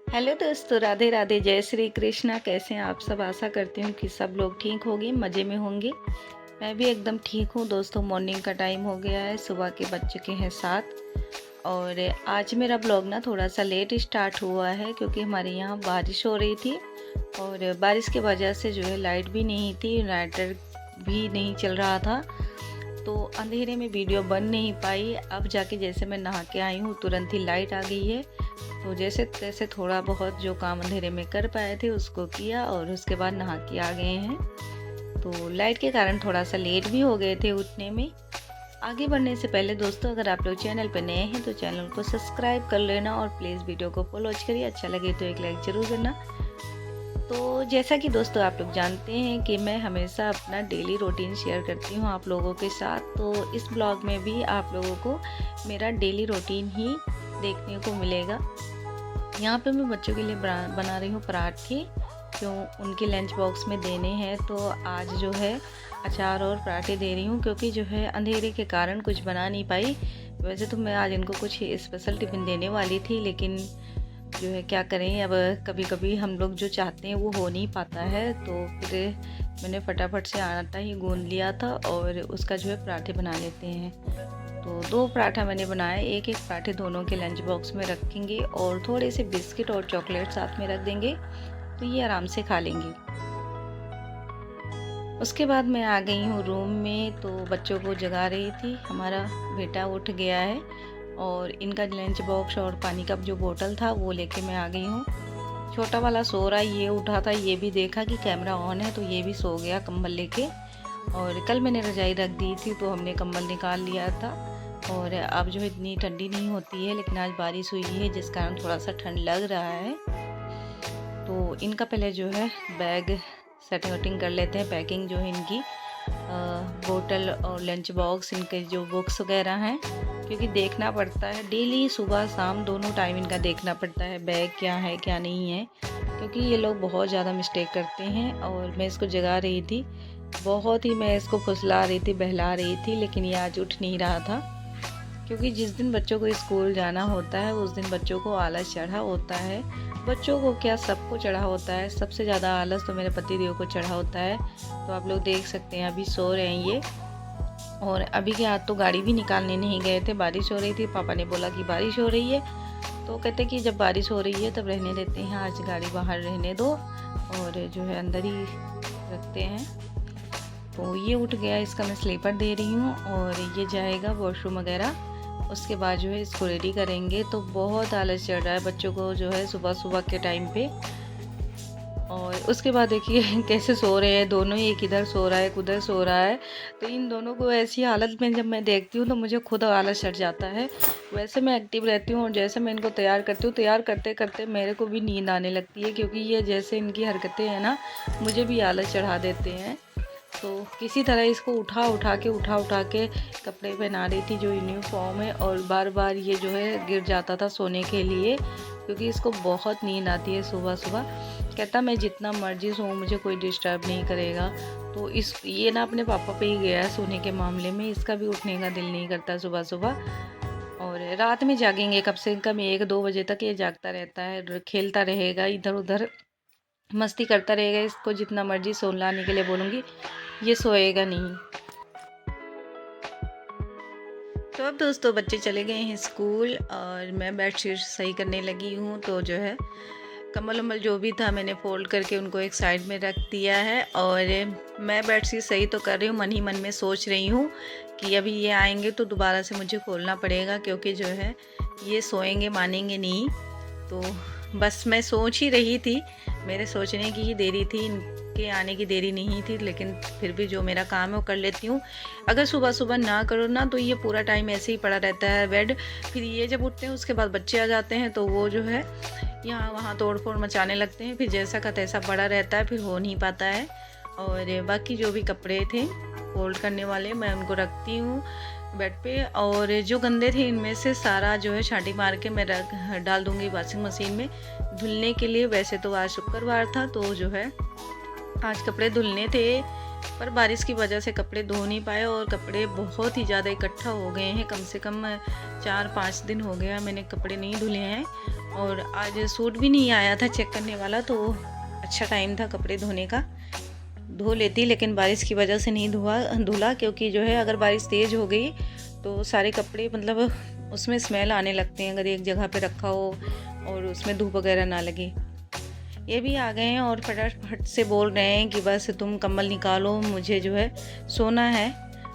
Hello दोस्तों, राधे राधे, जय श्री कृष्णा। कैसे हैं आप सब? आशा करती हूँ कि सब लोग ठीक होंगे, मज़े में होंगे। मैं भी एकदम ठीक हूँ दोस्तों। मॉर्निंग का टाइम हो गया है, सुबह के बज चुके हैं 7। और आज मेरा ब्लॉग ना थोड़ा सा लेट स्टार्ट हुआ है क्योंकि हमारे यहाँ बारिश हो रही थी और बारिश की वजह से जो है लाइट भी नहीं थी, इन्वर्टर भी नहीं चल रहा था, तो अंधेरे में वीडियो बन नहीं पाई। अब जाके जैसे मैं नहा के आई हूँ तुरंत ही लाइट आ गई है, तो जैसे तैसे थोड़ा बहुत जो काम अंधेरे में कर पाए थे उसको किया और उसके बाद नहा के आ गए हैं। तो लाइट के कारण थोड़ा सा लेट भी हो गए थे उठने में। आगे बढ़ने से पहले दोस्तों, अगर आप लोग चैनल पर नए हैं तो चैनल को सब्सक्राइब कर लेना और प्लीज़ वीडियो को फॉलो करिए। अच्छा लगे तो एक लाइक ज़रूर करना। तो जैसा कि दोस्तों आप लोग जानते हैं कि मैं हमेशा अपना डेली रूटीन शेयर करती हूँ आप लोगों के साथ, तो इस ब्लॉग में भी आप लोगों को मेरा डेली रूटीन ही देखने को मिलेगा। यहाँ पे मैं बच्चों के लिए बना रही हूँ पराठे, क्यों उनके लंच बॉक्स में देने हैं। तो आज जो है अचार और पराठे दे रही हूँ क्योंकि जो है अंधेरे के कारण कुछ बना नहीं पाई। वैसे तो मैं आज इनको कुछ स्पेशल टिफ़िन देने वाली थी, लेकिन जो है क्या करें, अब कभी कभी हम लोग जो चाहते हैं वो हो नहीं पाता है। तो फिर मैंने फटाफट से आटा ही गूंद लिया था और उसका जो है पराठे बना लेते हैं। तो 2 पराठा मैंने बनाए, एक एक पराठे दोनों के लंच बॉक्स में रखेंगे और थोड़े से बिस्किट और चॉकलेट साथ में रख देंगे, तो ये आराम से खा लेंगे। उसके बाद मैं आ गई हूँ रूम में, तो बच्चों को जगा रही थी। हमारा बेटा उठ गया है और इनका लंच बॉक्स और पानी का जो बोतल था वो लेके मैं आ गई हूँ। छोटा वाला सो रहा है, ये उठा था, ये भी देखा कि कैमरा ऑन है तो ये भी सो गया कंबल लेके। और कल मैंने रजाई रख दी थी तो हमने कंबल निकाल लिया था। और अब जो है इतनी ठंडी नहीं होती है, लेकिन आज बारिश हुई है जिस कारण थोड़ा सा ठंड लग रहा है। तो इनका पहले जो है बैग सेटिंग वेटिंग कर लेते हैं, पैकिंग जो है इनकी बोतल और लंच बॉक्स, इनके जो बुक्स वगैरह हैं, क्योंकि देखना पड़ता है डेली, सुबह शाम दोनों टाइम इनका देखना पड़ता है बैग क्या है क्या नहीं है, क्योंकि ये लोग बहुत ज़्यादा मिस्टेक करते हैं। और मैं इसको जगा रही थी, बहुत ही मैं इसको फुसला रही थी, बहला रही थी, लेकिन ये आज उठ नहीं रहा था। क्योंकि जिस दिन बच्चों को स्कूल जाना होता है उस दिन बच्चों को आलस चढ़ा होता है। बच्चों को क्या, सबको चढ़ा होता है। सबसे ज़्यादा आलस तो मेरे पति देव को चढ़ा होता है। तो आप लोग देख सकते हैं अभी सो रहे हैं ये। और अभी के आज तो गाड़ी भी निकालने नहीं गए थे, बारिश हो रही थी। पापा ने बोला कि बारिश हो रही है, तो कहते कि जब बारिश हो रही है तब रहने देते हैं, आज गाड़ी बाहर रहने दो और जो है अंदर ही रखते हैं। तो ये उठ गया, इसका मैं स्लीपर दे रही हूँ और ये जाएगा वॉशरूम वगैरह। उसके बाद जो है इसको रेडी करेंगे। तो बहुत आलस चढ़ रहा है बच्चों को जो है सुबह सुबह के टाइम पे। और उसके बाद देखिए कैसे सो रहे हैं दोनों ही, एक इधर सो रहा है एक उधर सो रहा है। तो इन दोनों को ऐसी हालत में जब मैं देखती हूँ तो मुझे खुद आलस चढ़ जाता है। वैसे मैं एक्टिव रहती हूँ और जैसे मैं इनको तैयार करती हूँ, तैयार करते करते मेरे को भी नींद आने लगती है, क्योंकि ये जैसे इनकी हरकतें हैं ना, मुझे भी आलस चढ़ा देते हैं। तो किसी तरह इसको उठा के कपड़े पहना रही थी जो यूनिफॉर्म है, और बार बार ये जो है गिर जाता था सोने के लिए, क्योंकि इसको बहुत नींद आती है सुबह सुबह। कहता मैं जितना मर्जी सोऊं, मुझे कोई डिस्टर्ब नहीं करेगा। तो इस ये ना अपने पापा पे ही गया है सोने के मामले में, इसका भी उठने का दिल नहीं करता सुबह सुबह। और रात में जागेंगे कम से कम 1-2 बजे तक ये जागता रहता है, खेलता रहेगा इधर उधर, मस्ती करता रहेगा। इसको जितना मर्जी सोने के लिए बोलूँगी ये सोएगा नहीं। तो अब दोस्तों बच्चे चले गए हैं स्कूल और मैं बेडशीट सही करने लगी हूँ। तो जो है कम्बल वम्बल जो भी था मैंने फोल्ड करके उनको एक साइड में रख दिया है और मैं बेडशीट सही तो कर रही हूँ, मन ही मन में सोच रही हूँ कि अभी ये आएंगे तो दोबारा से मुझे खोलना पड़ेगा, क्योंकि जो है ये सोएंगे मानेंगे नहीं। तो बस मैं सोच ही रही थी, मेरे सोचने की ही देरी थी, इनके आने की देरी नहीं थी, लेकिन फिर भी जो मेरा काम है वो कर लेती हूँ। अगर सुबह सुबह ना करो ना तो ये पूरा टाइम ऐसे ही पड़ा रहता है बेड। फिर ये जब उठते हैं उसके बाद बच्चे आ जाते हैं तो वो जो है यहाँ वहाँ तोड़ फोड़ मचाने लगते हैं, फिर जैसा का तैसा पड़ा रहता है, फिर हो नहीं पाता है। और बाकी जो भी कपड़े थे फोल्ड करने वाले मैं उनको रखती हूँ बेड पे, और जो गंदे थे इनमें से सारा जो है छांटी मार के मैं डाल दूँगी वॉशिंग मशीन में धुलने के लिए। वैसे तो आज शुक्रवार था तो जो है आज कपड़े धुलने थे, पर बारिश की वजह से कपड़े धो नहीं पाए और कपड़े बहुत ही ज़्यादा इकट्ठा हो गए हैं। कम से कम 4-5 दिन हो गया मैंने कपड़े नहीं धुले हैं। और आज सूट भी नहीं आया था चेक करने वाला, तो अच्छा टाइम था कपड़े धोने का, धो लेती, लेकिन बारिश की वजह से नहीं धुला क्योंकि जो है अगर बारिश तेज़ हो गई तो सारे कपड़े मतलब उसमें स्मेल आने लगते हैं अगर एक जगह पे रखा हो और उसमें धूप वगैरह ना लगे। ये भी आ गए हैं और फटाफट से बोल रहे हैं कि बस तुम कंबल निकालो, मुझे जो है सोना है।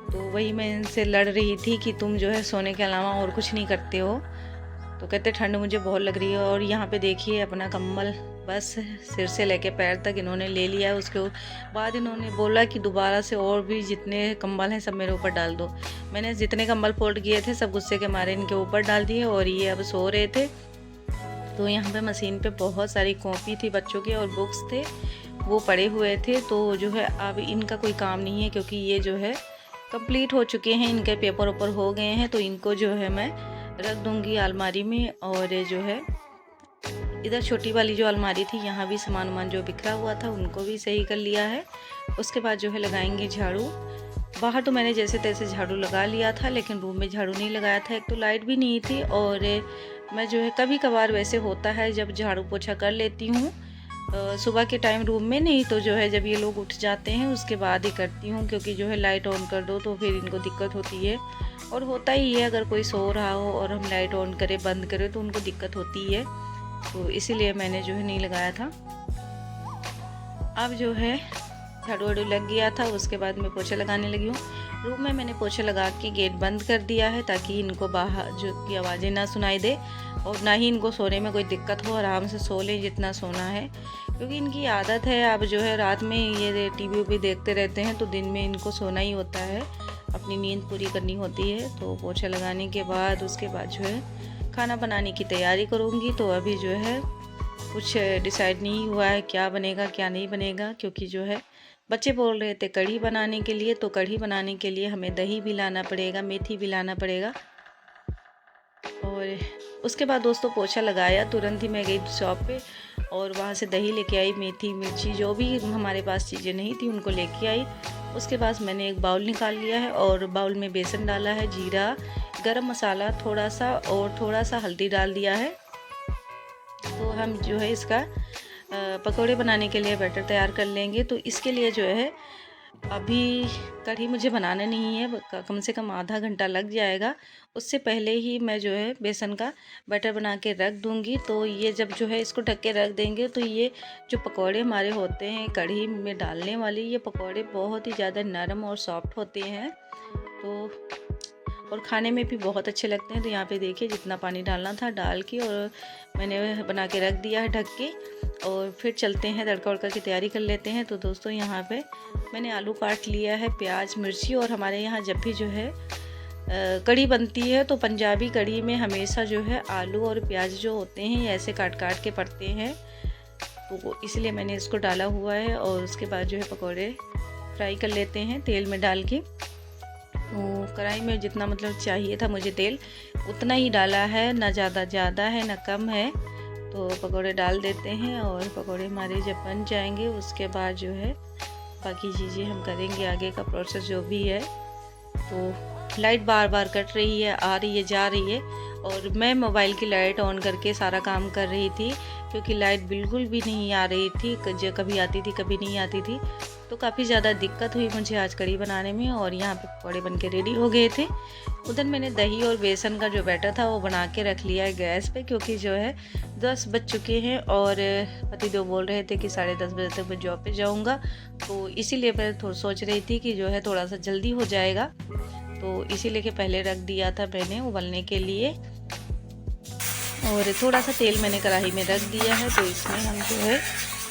तो वही मैं इनसे लड़ रही थी कि तुम जो है सोने के अलावा और कुछ नहीं करते हो। तो कहते ठंड मुझे बहुत लग रही है। और यहाँ पे देखिए अपना कंबल बस सिर से लेके पैर तक इन्होंने ले लिया है। उसके बाद इन्होंने बोला कि दोबारा से और भी जितने कंबल हैं सब मेरे ऊपर डाल दो। मैंने जितने कंबल फोल्ड किए थे सब गुस्से के मारे इनके ऊपर डाल दिए और ये अब सो रहे थे। तो यहाँ पे मशीन पे बहुत सारी कॉपी थी बच्चों के और बुक्स थे, वो पड़े हुए थे। तो जो है अब इनका कोई काम नहीं है क्योंकि ये जो है कंप्लीट हो चुके हैं, इनके पेपर ऊपर हो गए हैं। तो इनको जो है मैं रख दूँगी अलमारी में। और जो है इधर छोटी वाली जो अलमारी थी यहाँ भी सामान जो बिखरा हुआ था उनको भी सही कर लिया है। उसके बाद जो है लगाएंगे झाड़ू। बाहर तो मैंने जैसे तैसे झाड़ू लगा लिया था, लेकिन रूम में झाड़ू नहीं लगाया था। एक तो लाइट भी नहीं थी और मैं जो है कभी कभार वैसे होता है जब झाड़ू पोछा कर लेती हूँ सुबह के टाइम रूम में, नहीं तो जो है जब ये लोग उठ जाते हैं उसके बाद ही करती हूँ क्योंकि जो है लाइट ऑन कर दो तो फिर इनको दिक्कत होती है। और होता ही है अगर कोई सो रहा हो और हम लाइट ऑन करें बंद करें तो उनको दिक्कत होती है, तो इसीलिए मैंने जो है नहीं लगाया था। अब जो है झाड़ू वाड़ू लग गया था, उसके बाद मैं पोछा लगाने लगी हूँ। रूम में मैंने पोछा लगा के गेट बंद कर दिया है ताकि इनको बाहर जो की आवाज़ें ना सुनाई दे और ना ही इनको सोने में कोई दिक्कत हो, आराम से सो लें जितना सोना है। क्योंकि इनकी आदत है अब जो है रात में ये टीवी भी देखते रहते हैं तो दिन में इनको सोना ही होता है, अपनी नींद पूरी करनी होती है। तो पोछा लगाने के बाद उसके बाद जो है खाना बनाने की तैयारी करूँगी। तो अभी जो है कुछ डिसाइड नहीं हुआ है क्या बनेगा क्या नहीं बनेगा, क्योंकि जो है बच्चे बोल रहे थे कढ़ी बनाने के लिए, तो कढ़ी बनाने के लिए हमें दही भी लाना पड़ेगा, मेथी भी लाना पड़ेगा। और उसके बाद दोस्तों पोछा लगाया, तुरंत ही मैं गई शॉप पे और वहाँ से दही लेके आई, मेथी मिर्ची जो भी हमारे पास चीज़ें नहीं थी उनको लेके आई। उसके बाद मैंने एक बाउल निकाल लिया है और बाउल में बेसन डाला है, जीरा, गरम मसाला थोड़ा सा और थोड़ा सा हल्दी डाल दिया है। तो हम जो है इसका पकौड़े बनाने के लिए बैटर तैयार कर लेंगे। तो इसके लिए जो है अभी कढ़ी मुझे बनाना नहीं है, कम से कम आधा घंटा लग जाएगा। उससे पहले ही मैं जो है बेसन का बैटर बना के रख दूंगी। तो ये जब जो है इसको ढक के रख देंगे तो ये जो पकौड़े हमारे होते हैं कढ़ी में डालने वाले, ये पकौड़े बहुत ही ज़्यादा नरम और सॉफ्ट होते हैं तो और खाने में भी बहुत अच्छे लगते हैं। तो यहाँ पे देखिए जितना पानी डालना था डाल के और मैंने बना के रख दिया है ढक के। और फिर चलते हैं तड़का वड़का की तैयारी कर लेते हैं। तो दोस्तों यहाँ पे मैंने आलू काट लिया है, प्याज मिर्ची। और हमारे यहाँ जब भी जो है कढ़ी बनती है तो पंजाबी कढ़ी में हमेशा जो है आलू और प्याज जो होते हैं ये ऐसे काट काट के पड़ते हैं, तो इसलिए मैंने इसको डाला हुआ है। और उसके बाद जो है पकौड़े फ्राई कर लेते हैं तेल में डाल के। तो कढ़ाई में जितना मतलब चाहिए था मुझे तेल उतना ही डाला है, ना ज़्यादा है ना कम है। तो पकौड़े डाल देते हैं और पकौड़े हमारे जब बन जाएंगे उसके बाद जो है बाकी चीज़ें हम करेंगे, आगे का प्रोसेस जो भी है। तो लाइट बार बार कट रही है, आ रही है जा रही है और मैं मोबाइल की लाइट ऑन करके सारा काम कर रही थी क्योंकि लाइट बिल्कुल भी नहीं आ रही थी, कभी आती थी कभी नहीं आती थी। तो काफ़ी ज़्यादा दिक्कत हुई मुझे आज कढ़ी बनाने में। और यहाँ पे पकौड़े बन के रेडी हो गए थे। उधर मैंने दही और बेसन का जो बैटर था वो बना के रख लिया है गैस पे, क्योंकि जो है 10 बज चुके हैं और पतिदेव बोल रहे थे कि 10:30 बजे तक मैं जॉब पे जाऊँगा। तो इसीलिए मैं सोच रही थी कि जो है थोड़ा सा जल्दी हो जाएगा, तो इसीलिए कि पहले रख दिया था मैंने उबलने के लिए। और थोड़ा सा तेल मैंने कढ़ाई में रख दिया है, तो इसमें हम जो है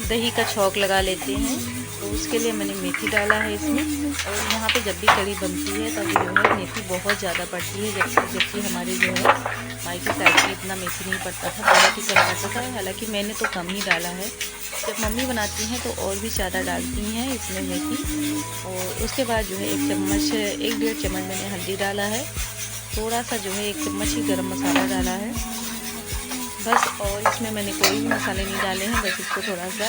दही का छौंक लगा लेते हैं। तो उसके लिए मैंने मेथी डाला है इसमें। और यहाँ पे जब भी कढ़ी बनती है तभी जो है मेथी बहुत ज़्यादा पड़ती है, जबकि हमारे जो है मायके साइड में इतना मेथी नहीं पड़ता था, बहुत ही कम पड़ता था। हालांकि मैंने तो कम ही डाला है, जब मम्मी बनाती हैं तो और भी ज़्यादा डालती हैं इसमें मेथी। और उसके बाद जो है 1-1.5 चम्मच मैंने हल्दी डाला है, थोड़ा सा जो है 1 चम्मच ही गरम मसाला डाला है। बस। और इसमें मैंने कोई भी मसाले नहीं डाले हैं, बस इसको थोड़ा सा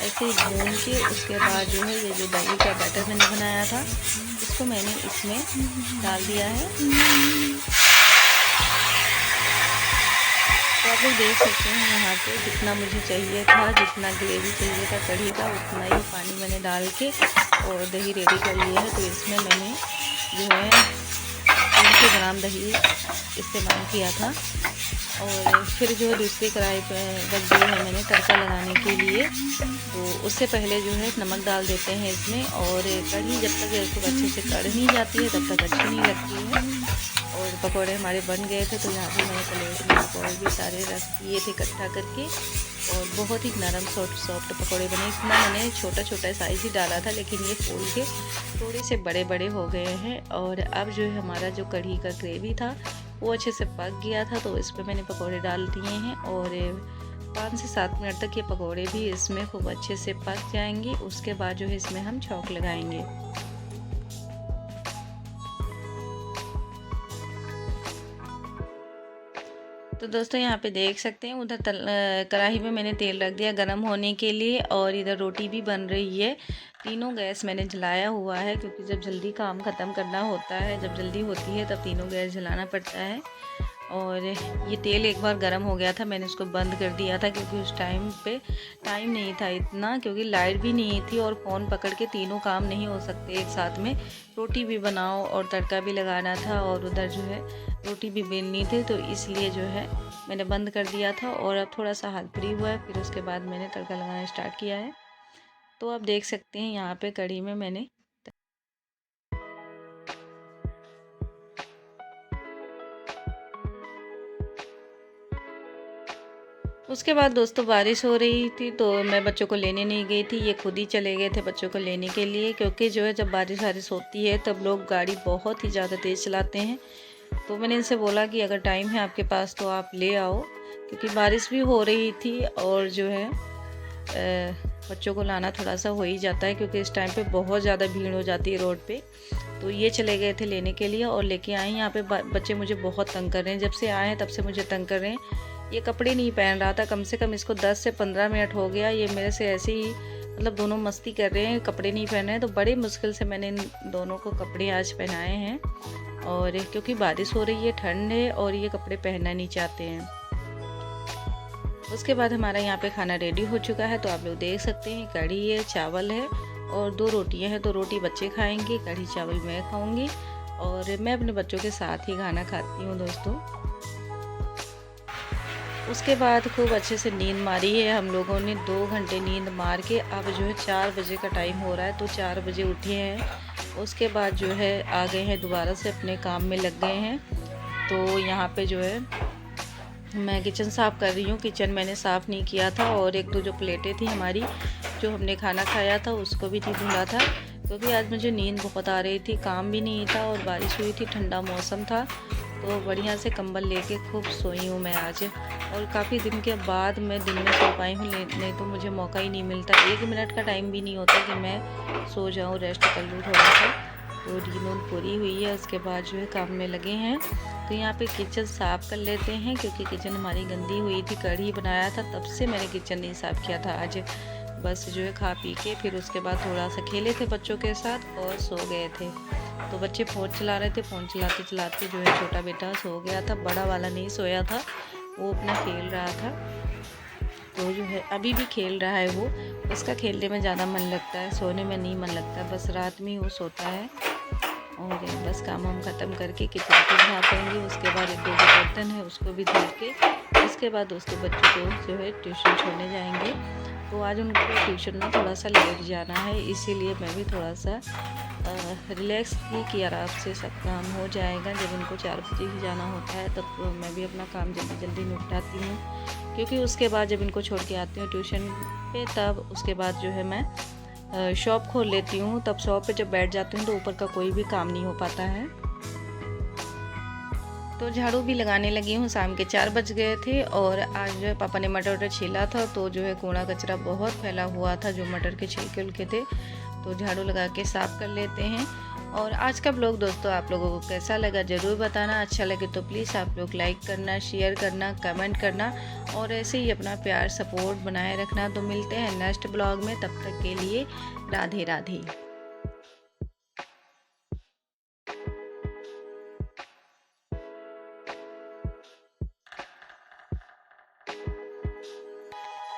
ऐसे ही भून के उसके बाद जो है ये जो दही का बैटर मैंने बनाया था इसको मैंने इसमें डाल दिया है। तो आप लोग देख सकते हैं यहाँ पे जितना मुझे चाहिए था, जितना ग्रेवी चाहिए था कढ़ी का, उतना ही पानी मैंने डाल के और दही रेडी कर लिया है। तो इसमें मैंने जो है 300 ग्राम दही इस्तेमाल किया था। और फिर जो है दूसरी कढ़ाई पे रख दी है मैंने तड़का लगाने के लिए। तो उससे पहले जो है नमक डाल देते हैं इसमें। और कढ़ी जब तक खूब अच्छे से कढ़ नहीं जाती है तब तक अच्छी नहीं लगती है। और पकौड़े हमारे बन गए थे, तो यहाँ पे मैंने प्लेट में पकौड़े भी सारे रख दिए थे इकट्ठा करके। और बहुत ही नरम सॉफ्ट पकौड़े बने। इतना मैंने छोटा छोटा साइज़ ही डाला था, लेकिन ये फूल के थोड़े से बड़े बड़े हो गए हैं। और अब जो है हमारा जो कढ़ी का ग्रेवी था वो अच्छे से पक गया था, तो इसमें मैंने पकौड़े डाल दिए हैं। और 5 से 7 मिनट तक ये पकौड़े भी इसमें खूब अच्छे से पक जाएंगे। उसके बाद जो है इसमें हम छौंक लगाएंगे। तो दोस्तों यहाँ पे देख सकते हैं उधर कढ़ाई में मैंने तेल रख दिया गरम होने के लिए, और इधर रोटी भी बन रही है। तीनों गैस मैंने जलाया हुआ है, क्योंकि जब जल्दी काम ख़त्म करना होता है, जब जल्दी होती है तब तीनों गैस जलाना पड़ता है। और ये तेल एक बार गर्म हो गया था, मैंने उसको बंद कर दिया था, क्योंकि उस टाइम पे टाइम नहीं था इतना, क्योंकि लाइट भी नहीं थी और फ़ोन पकड़ के तीनों काम नहीं हो सकते एक साथ में। रोटी भी बनाओ और तड़का भी लगाना था, और उधर जो है रोटी भी बेलनी थी, तो इसलिए जो है मैंने बंद कर दिया था। और अब थोड़ा सा हाथ फ्री हुआ है, फिर उसके बाद मैंने तड़का लगाना स्टार्ट किया है। तो आप देख सकते हैं यहाँ पे कढ़ी में मैंने उसके बाद दोस्तों बारिश हो रही थी, तो मैं बच्चों को लेने नहीं गई थी, ये खुद ही चले गए थे बच्चों को लेने के लिए। क्योंकि जो है जब बारिश होती है तब लोग गाड़ी बहुत ही ज़्यादा तेज़ चलाते हैं। तो मैंने इनसे बोला कि अगर टाइम है आपके पास तो आप ले आओ, क्योंकि बारिश भी हो रही थी। और जो है बच्चों को लाना थोड़ा सा हो ही जाता है, क्योंकि इस टाइम पे बहुत ज़्यादा भीड़ हो जाती है रोड पे। तो ये चले गए थे लेने के लिए और लेके आए। यहाँ पे बच्चे मुझे बहुत तंग कर रहे हैं, जब से आए हैं तब से मुझे तंग कर रहे हैं। ये कपड़े नहीं पहन रहा था, कम से कम इसको 10 से 15 मिनट हो गया। ये मेरे से ऐसे ही मतलब दोनों मस्ती कर रहे हैं, कपड़े नहीं पहन रहे हैं। तो बड़ी मुश्किल से मैंने इन दोनों को कपड़े आज पहनाए हैं। और क्योंकि बारिश हो रही है, ठंड है, और ये कपड़े पहनना नहीं चाहते हैं। उसके बाद हमारा यहाँ पे खाना रेडी हो चुका है। तो आप लोग देख सकते हैं कढ़ी है, चावल है और 2 रोटियाँ हैं। 2 रोटी बच्चे खाएंगे, कढ़ी चावल मैं खाऊंगी। और मैं अपने बच्चों के साथ ही खाना खाती हूँ दोस्तों। उसके बाद खूब अच्छे से नींद मारी है हम लोगों ने, 2 घंटे नींद मार के अब जो है 4 बजे का टाइम हो रहा है, तो 4 बजे उठे हैं। उसके बाद जो है आ गए हैं, दोबारा से अपने काम में लग गए हैं। तो यहाँ पे जो है मैं किचन साफ़ कर रही हूँ। किचन मैंने साफ़ नहीं किया था, और 1-2 जो प्लेटें थी हमारी जो हमने खाना खाया था उसको भी नहीं धुला था, क्योंकि आज मुझे नींद बहुत आ रही थी, काम भी नहीं था और बारिश हुई थी, ठंडा मौसम था। तो बढ़िया से कंबल लेके खूब सोई हूँ मैं आज। और काफ़ी दिन के बाद मैं दिन में सो पाई हूँ, नहीं तो मुझे मौका ही नहीं मिलता, 1 मिनट का टाइम भी नहीं होता कि मैं सो जाऊँ, रेस्ट कर लूँ थोड़ा सा। तो नींद पूरी हुई है, उसके बाद जो है काम में लगे हैं। तो यहाँ पे किचन साफ़ कर लेते हैं, क्योंकि किचन हमारी गंदी हुई थी। कढ़ी बनाया था तब से मैंने किचन नहीं साफ़ किया था आज। बस जो है खा पी के फिर उसके बाद थोड़ा सा खेले थे बच्चों के साथ और सो गए थे। तो बच्चे फ़ोन चला रहे थे, फ़ोन चलाते चलाते जो है छोटा बेटा सो गया था, बड़ा वाला नहीं सोया था, वो अपना खेल रहा था। तो जो है अभी भी खेल रहा है वो, उसका खेलने में ज़्यादा मन लगता है, सोने में नहीं मन लगता, बस रात में ही वो सोता है। और बस काम हम ख़त्म करके किचन को झाँप देंगे। उसके बाद 1-2 जो बर्तन है उसको भी धो के उसके बाद दोस्तों बच्चों को जो है ट्यूशन छोड़ने जाएंगे। तो आज उनको ट्यूशन में थोड़ा सा लेट जाना है, इसीलिए मैं भी थोड़ा सा रिलैक्स की कि आराम से सब काम हो जाएगा। जब उनको 4 बजे ही जाना होता है तब तो मैं भी अपना काम जल्दी जल्दी निपटाती हूँ, क्योंकि उसके बाद जब इनको छोड़ के आती हूँ ट्यूशन पे, तब उसके बाद जो है मैं शॉप खोल लेती हूँ। तब शॉप पे जब बैठ जाती हूँ तो ऊपर का कोई भी काम नहीं हो पाता है। तो झाड़ू भी लगाने लगी हूँ, शाम के 4 बज गए थे। और आज जो है पापा ने मटर वटर छीला था, तो जो है कूड़ा कचरा बहुत फैला हुआ था जो मटर के छिलके उलके थे, तो झाड़ू लगा के साफ़ कर लेते हैं। और आज का ब्लॉग दोस्तों आप लोगों को कैसा लगा ज़रूर बताना। अच्छा लगे तो प्लीज़ आप लोग लाइक करना, शेयर करना, कमेंट करना और ऐसे ही अपना प्यार सपोर्ट बनाए रखना। तो मिलते हैं नेक्स्ट ब्लॉग में, तब तक के लिए राधे राधे।